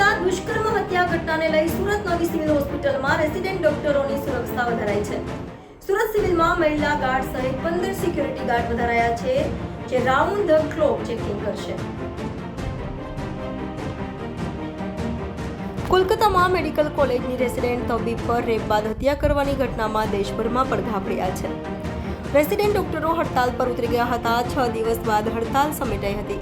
સુરતના દુષ્કર્મ હત્યા ઘટનાને લઈ સુરત નવી સિવિલ હોસ્પિટલમાં રેસિડેન્ટ ડોક્ટરોની સુરક્ષા વધારાઈ છે. સુરત સિવિલમાં મહિલા ગાર્ડ સહિત 15 સિક્યુરિટી ગાર્ડ વધારાયા છે, જે રાઉન્ડ ધ ક્લોક ચેકિંગ કરશે. કોલકાતામાં મેડિકલ કોલેજની રેસિડેન્ટ તબીબ પર રેપ બાદ હત્યા કરવાની ઘટનામાં દેશભરમાં પડઘા પડ્યા છે. રેસિડેન્ટ ડોક્ટરો હડતાલ પર ઉતરી ગયા હતા. 6 દિવસ બાદ હડતાલ સમેટાઈ હતી.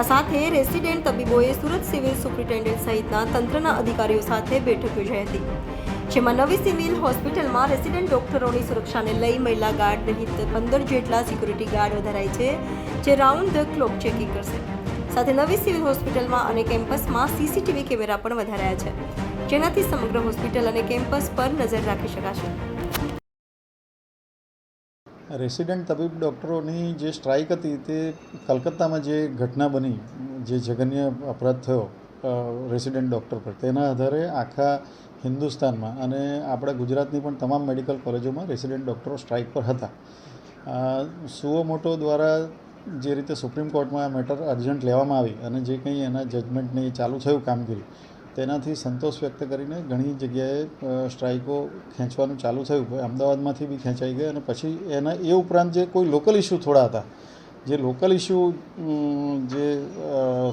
આ સાથે રેસિડેન્ટ તબીબોએ સુરત સિવિલ સુપ્રિન્ટેન્ડન્ટ સહિતના તંત્રના અધિકારીઓ સાથે બેઠક યોજાઈ હતી, જેમાં નવી સિવિલ હોસ્પિટલમાં રેસિડેન્ટ ડોક્ટરોની સુરક્ષાને લઈ મહિલા ગાર્ડ સહિત 15 જેટલા સિક્યુરિટી ગાર્ડ વધારાય છે, જે રાઉન્ડ ધ ક્લોક ચેકિંગ કરશે. સાથે નવી સિવિલ હોસ્પિટલમાં અને કેમ્પસમાં સીસીટીવી કેમેરા પણ વધારાયા છે, જેનાથી સમગ્ર હોસ્પિટલ અને કેમ્પસ પર નજર રાખી શકાશે. રેસિડેન્ટ તબીબ ડૉક્ટરોની જે સ્ટ્રાઇક હતી તે કલકત્તામાં જે ઘટના બની, જે જઘન્ય અપરાધ થયો રેસિડેન્ટ ડૉક્ટર પર, તેના આધારે આખા હિન્દુસ્તાનમાં અને આપણા ગુજરાતની પણ તમામ મેડિકલ કોલેજોમાં રેસિડેન્ટ ડૉક્ટરો સ્ટ્રાઇક પર હતા. સુઓ મોટો દ્વારા જે રીતે સુપ્રીમ કોર્ટમાં આ મેટર અર્જન્ટ લેવામાં આવી અને જે કંઈ એના જજમેન્ટની ચાલુ થયું કામગીરી, તેનાથી સંતોષ વ્યક્ત કરીને ઘણી જગ્યાએ સ્ટ્રાઇકો ખેંચવાનું ચાલુ થયું. અમદાવાદમાંથી બી ખેંચાઈ ગઈ અને પછી એના એ ઉપરાંત જે કોઈ લોકલ ઇસ્યુ થોડા હતા, જે લોકલ ઇસ્યુ જે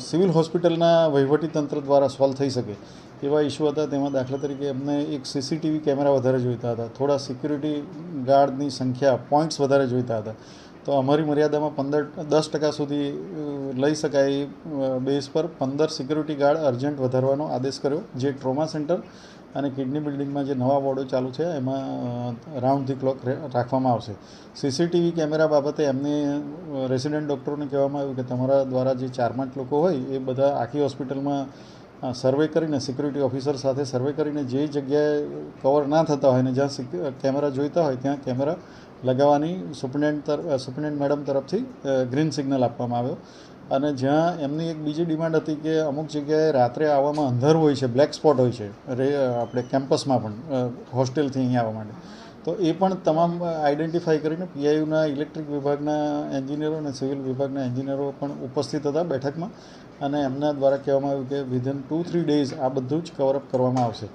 સિવિલ હોસ્પિટલના વહીવટીતંત્ર દ્વારા સોલ્વ થઈ શકે એવા ઇસ્યુ હતા. તેમાં દાખલા તરીકે એમને એક સીસીટીવી કેમેરા વધારે જોઈતા હતા, થોડા સિક્યુરિટી ગાર્ડની સંખ્યા પોઈન્ટ્સ વધારે જોઈતા હતા. તો અમારી મર્યાદામાં 10% સુધી લઈ શકાય બેઝ પર 15 સિક્યુરિટી ગાર્ડ અર્જન્ટ વધારવાનો આદેશ કર્યો, જે ટ્રોમા સેન્ટર અને કિડની બિલ્ડિંગમાં જે નવા વોર્ડો ચાલુ છે એમાં રાઉન્ડ ધી ક્લોક રાખવામાં આવશે. સીસીટીવી કેમેરા બાબતે એમને રેસિડેન્ટ ડૉક્ટરોને કહેવામાં આવ્યું કે તમારા દ્વારા જે 4-5 લોકો હોય એ બધા આખી હોસ્પિટલમાં સર્વે કરીને, સિક્યુરિટી ઓફિસર સાથે સર્વે કરીને જે જગ્યાએ કવર ના થતા હોય ને જ્યાં કેમેરા જોઈતા હોય ત્યાં કેમેરા લગાવવાની સુપ્રિન્ટેન્ડન્ટ મેડમ તરફથી ગ્રીન સિગ્નલ આપવામાં આવ્યો. અને જ્યાં એમની એક બીજી ડિમાન્ડ હતી કે અમુક જગ્યાએ રાત્રે આવવામાં અંધારું હોય છે, બ્લેક સ્પોટ હોય છે આપણે કેમ્પસમાં પણ હોસ્ટેલથી અહીં આવવા માટે, તો એ પણ તમામ આઈડેન્ટિફાઈ કરીને પીઆઈયુના ઇલેક્ટ્રિક વિભાગના એન્જિનિયરો અને સિવિલ વિભાગના એન્જિનિયરો પણ ઉપસ્થિત હતા બેઠકમાં, અને એમના દ્વારા કહેવામાં આવ્યું કે વિધિન 2-3 ડેઝ આ બધું જ કવરઅપ કરવામાં આવશે.